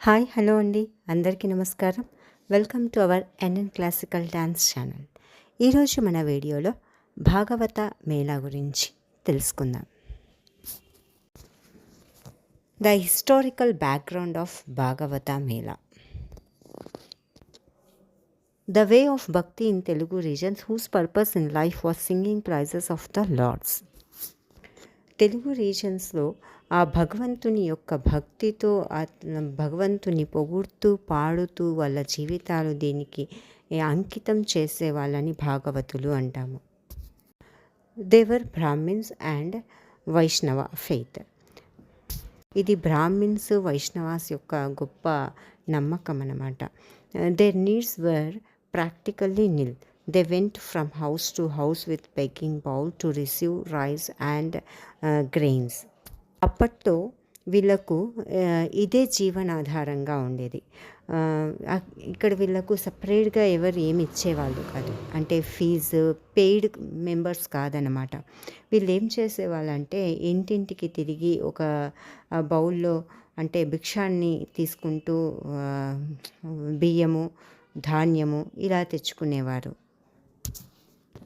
Hi hello అండి, అందరికీ నమస్కారం. Welcome to our NN classical dance channel. ఈరోజు మన వీడియోలో భాగవత మేళా గురించి తెలుసుకుందాం. The historical background of Bhagavata Mela. The way of bhakti in Telugu regions whose purpose in life was singing praises of the Lords. Telugu రీజన్స్లో ఆ భగవంతుని యొక్క భక్తితో భగవంతుని పొగుడుతూ పాడుతూ వాళ్ళ జీవితాలు దీనికి అంకితం చేసే వాళ్ళని భాగవతులు అంటాము. They are Brahmins and Vaishnava faith. ఇది బ్రాహ్మిన్స్ వైష్ణవాస్ యొక్క గొప్ప నమ్మకం అన్నమాట. Their needs were practically nil. They went from house to house with begging bowl to receive rice and grains. అప్పట్లో వీళ్ళకు ఇదే జీవనాధారంగా ఉండేది. ఇక్కడ వీళ్ళకు సపరేట్గా ఎవరు ఏమి ఇచ్చేవాళ్ళు కాదు, అంటే ఫీజు పెయిడ్ మెంబర్స్ కాదనమాట. వీళ్ళు ఏం చేసేవాళ్ళంటే ఇంటింటికి తిరిగి ఒక బౌల్లో అంటే భిక్షాన్ని తీసుకుంటూ బియ్యము ధాన్యము ఇలా తెచ్చుకునేవారు.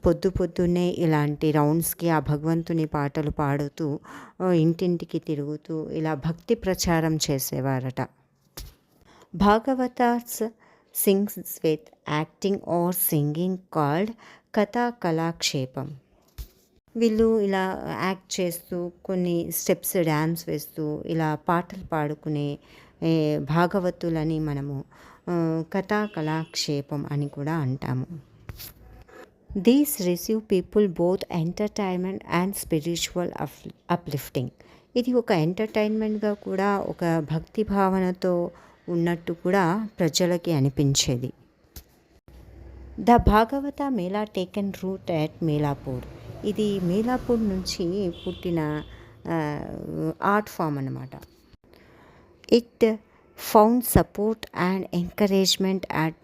పొద్దున్నే ఇలాంటి రౌండ్స్కి ఆ భగవంతుని పాటలు పాడుతూ ఇంటింటికి తిరుగుతూ ఇలా భక్తి ప్రచారం చేసేవారట. Bhagavatas sings with acting or singing called Katha Kalakshepam. వీళ్ళు ఇలా యాక్ట్ చేస్తూ కొన్ని స్టెప్స్ డ్యాన్స్ వేస్తూ ఇలా పాటలు పాడుకునే భాగవతులని మనము కథా కళాక్షేపం అని కూడా అంటాము. These receive people both entertainment and spiritual uplifting. ఇది ఒక ఎంటర్టైన్మెంట్గా కూడా ఒక భక్తి భావనతో ఉన్నట్టు కూడా ప్రజలకి అనిపించేది. The Bhagavata Mela taken root at Melapur. ఇది మేలాపూర్ నుంచి పుట్టిన ఆర్ట్ ఫామ్ అన్నమాట. It found support and encouragement at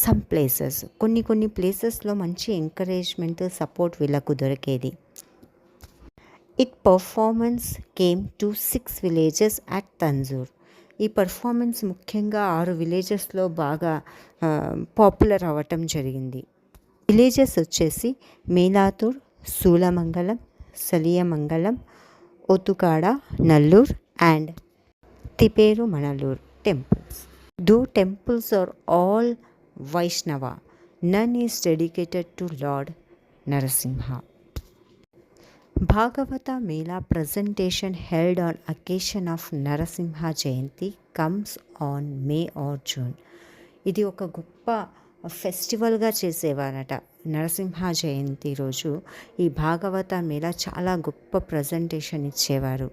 some places. కొన్ని ప్లేసెస్లో మంచి ఎంకరేజ్మెంట్ సపోర్ట్ వీళ్ళకు దొరికేది. It performance came to 6 villages at Tanjore. ఈ పర్ఫార్మెన్స్ ముఖ్యంగా 6 విలేజెస్లో బాగా పాపులర్ అవ్వటం జరిగింది. విలేజెస్ వచ్చేసి మేలాతూర్, సూలమంగళం, సలియమంగళం, ఒతుకాడ, నల్లూర్ and తిపేరు మనలూర్ temples. Though temples are all Vaishnava, none is dedicated to Lord Narasimha. Bhagavata Mela presentation held on occasion of Narasimha Jayanti comes on May or June. ఇది ఒక గొప్ప ఫెస్టివల్గా చేసేవారట. నరసింహ జయంతి రోజు ఈ భాగవత మేళా చాలా గొప్ప ప్రజెంటేషన్ ఇచ్చేవారు.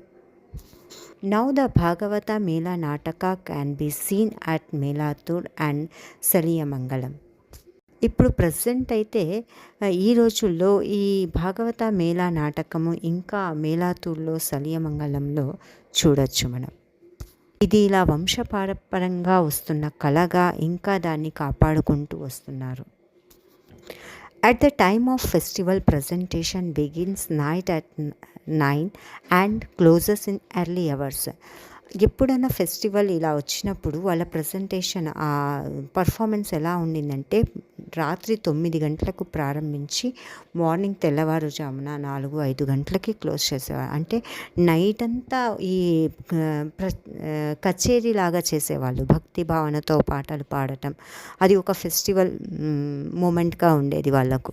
Now the Bhagavata Mela Nataka can be seen at Melatur and Saliyamangalam. ఇప్పుడు present అయితే ఈ రోజుల్లో ఈ భాగవత మేళా నాటకము ఇంకా మేలాతూర్లో సలియమంగళంలో చూడొచ్చు మనం. ఇది ఇలా వంశపారంపరంగా వస్తున్న కళగా ఇంకా దాన్ని కాపాడుకుంటూ వస్తున్నారు. At the time of festival, presentation begins night at 9 and closes in early hours. ఎప్పుడైనా ఫెస్టివల్ ఇలా వచ్చినప్పుడు వాళ్ళ ప్రజెంటేషన్ ఆ పర్ఫార్మెన్స్ ఎలా ఉండిందంటే రాత్రి 9 గంటలకు ప్రారంభించి మార్నింగ్ తెల్లవారుజామున 4-5 గంటలకి క్లోజ్ చేసేవారు. అంటే నైట్ అంతా ఈ కచేరీ లాగా చేసేవాళ్ళు. భక్తి భావనతో పాటలు పాడటం అది ఒక ఫెస్టివల్ మూమెంట్గా ఉండేది వాళ్ళకు.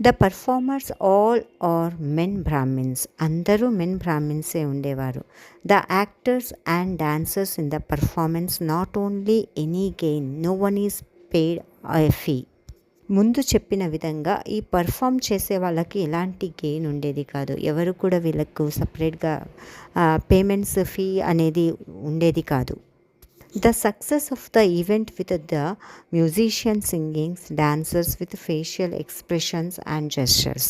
The performers all are men Brahmins. అందరూ మెన్ బ్రాహ్మిన్సే ఉండేవారు. The actors and dancers in the performance not only any gain, no one is paid a fee. ముందు చెప్పిన విధంగా ఈ పర్ఫామ్ చేసే వాళ్ళకి ఎలాంటి గెయిన్ ఉండేది కాదు. ఎవరు కూడా వీళ్ళకు సపరేట్గా పేమెంట్స్ ఫీ అనేది ఉండేది కాదు. The success of the event with the musicians singing, dancers with facial expressions and gestures.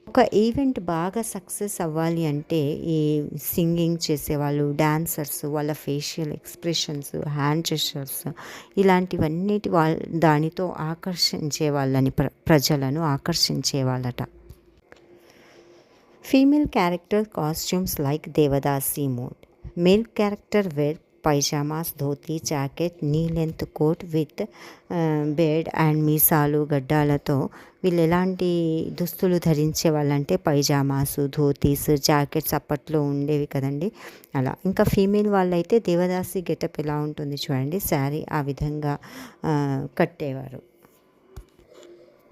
ఒక ఈవెంట్ బాగా సక్సెస్ అవ్వాలి అంటే ఈ సింగింగ్ చేసేవాళ్ళు, డాన్సర్స్, వాళ్ళ ఫేషియల్ ఎక్స్ప్రెషన్స్, హ్యాండ్ జెస్చర్స్ ఇలాంటివన్నిటి దానితో ఆకర్షించే వాళ్ళని ప్రజలను ఆకర్షించే వాళ్ళట. Female character costumes like devadasi mode. Male character wear pyjamas, dhoti, jacket, knee length coat with beard and మీసాలు, గడ్డాలతో వీళ్ళు ఎలాంటి దుస్తులు ధరించే వాళ్ళంటే పైజామాస్, ధోతీస్, జాకెట్స్ అప్పట్లో ఉండేవి కదండి అలా. ఇంకా ఫీమేల్ వాళ్ళైతే దేవదాసి గెటప్ ఎలా ఉంటుంది చూడండి, శారీ ఆ విధంగా కట్టేవారు.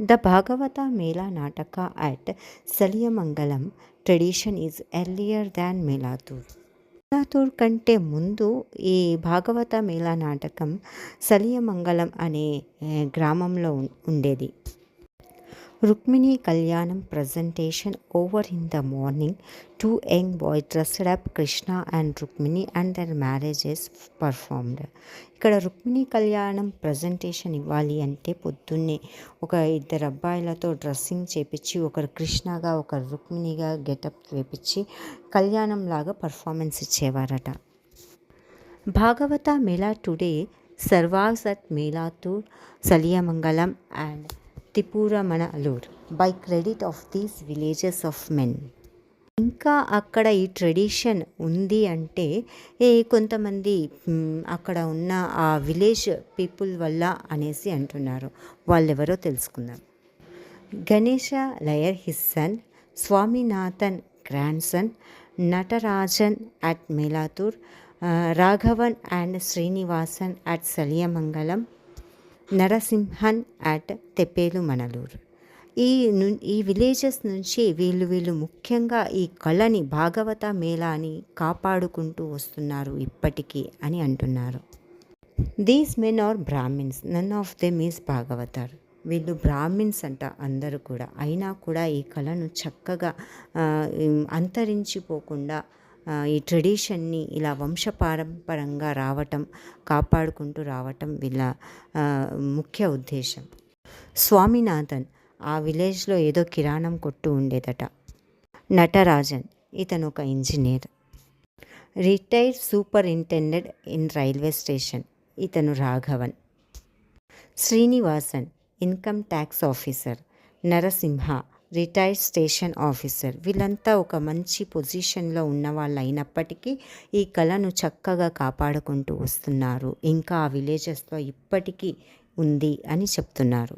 The Bhagavata Mela Nataka at Saliyamangalam tradition is earlier than Melattur. Melattur కంటే ముందు ఈ భాగవత మేళా నాటకం సలియమంగళం అనే గ్రామంలో ఉండేది. Rukmini Kalyanam presentation over in the morning. Two young boy dressed up Krishna and Rukmini and their marriages performed. ఇక్కడ రుక్మిణి కళ్యాణం ప్రజెంటేషన్ ఇవ్వాలి అంటే పొద్దున్నే ఒక ఇద్దరు అబ్బాయిలతో డ్రెస్సింగ్ చేపించి, ఒకరు కృష్ణగా ఒకరు రుక్మిణిగా గెటప్ వేపించి కళ్యాణం లాగా పర్ఫార్మెన్స్ ఇచ్చేవారట. Bhagavata Mela today survives at Melattur, Saliyamangalam and Theperumanallur by credit of these villages of men. ఇంకా అక్కడ ఈ ట్రెడిషన్ ఉంది అంటే కొంతమంది అక్కడ ఉన్న ఆ విలేజ్ పీపుల్ వల్ల అనేసి అంటున్నారు. వాళ్ళెవరో తెలుసుకుందాం. Ganesha Iyer his son, Swaminathan grandson, Natarajan at Melattur, Raghavan and Srinivasan at Saliyamangalam, Narasimhan at Theperumanallur. ఈ విలేజెస్ నుంచి వీళ్ళు ముఖ్యంగా ఈ కళని, భాగవత మేళాని కాపాడుకుంటూ వస్తున్నారు ఇప్పటికీ అని అంటున్నారు. These men are Brahmins, none of them is Bhagavatar. వీళ్ళు బ్రాహ్మిన్స్ అంట అందరూ కూడా, అయినా కూడా ఈ కళను చక్కగా అంతరించిపోకుండా ఈ ట్రెడిషన్ని ఇలా వంశపారంపరంగా రావటం, కాపాడుకుంటూ రావటం వీళ్ళ ముఖ్య ఉద్దేశం. స్వామినాథన్ ఆ విలేజ్లో ఏదో కిరాణం కొట్టు ఉండేదట. నటరాజన్ ఇతను ఒక engineer. Retired superintendent in railway station ఇతను Raghavan. Srinivasan income tax officer. Narasimha retired station officer. వీళ్ళంతా ఒక మంచి పొజిషన్లో ఉన్న వాళ్ళు అయినప్పటికీ ఈ కళను చక్కగా కాపాడుకుంటూ వస్తున్నారు, ఇంకా ఆ విలేజెస్లో ఇప్పటికీ ఉంది అని చెప్తున్నారు.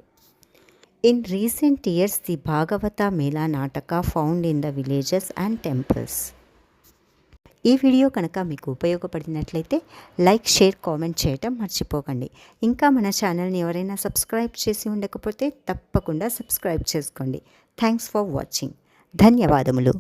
ఇన్ రీసెంట్ ఇయర్స్ ది భాగవత మేళా నాటక found in the villages and temples. ఈ వీడియో కనుక మీకు ఉపయోగపడినట్లయితే లైక్, షేర్, కామెంట్ చేయటం మర్చిపోకండి. ఇంకా మన ఛానల్ని ఎవరైనా సబ్స్క్రైబ్ చేసి ఉండకపోతే తప్పకుండా సబ్స్క్రైబ్ చేసుకోండి. Thanks for watching. ధన్యవాదములు.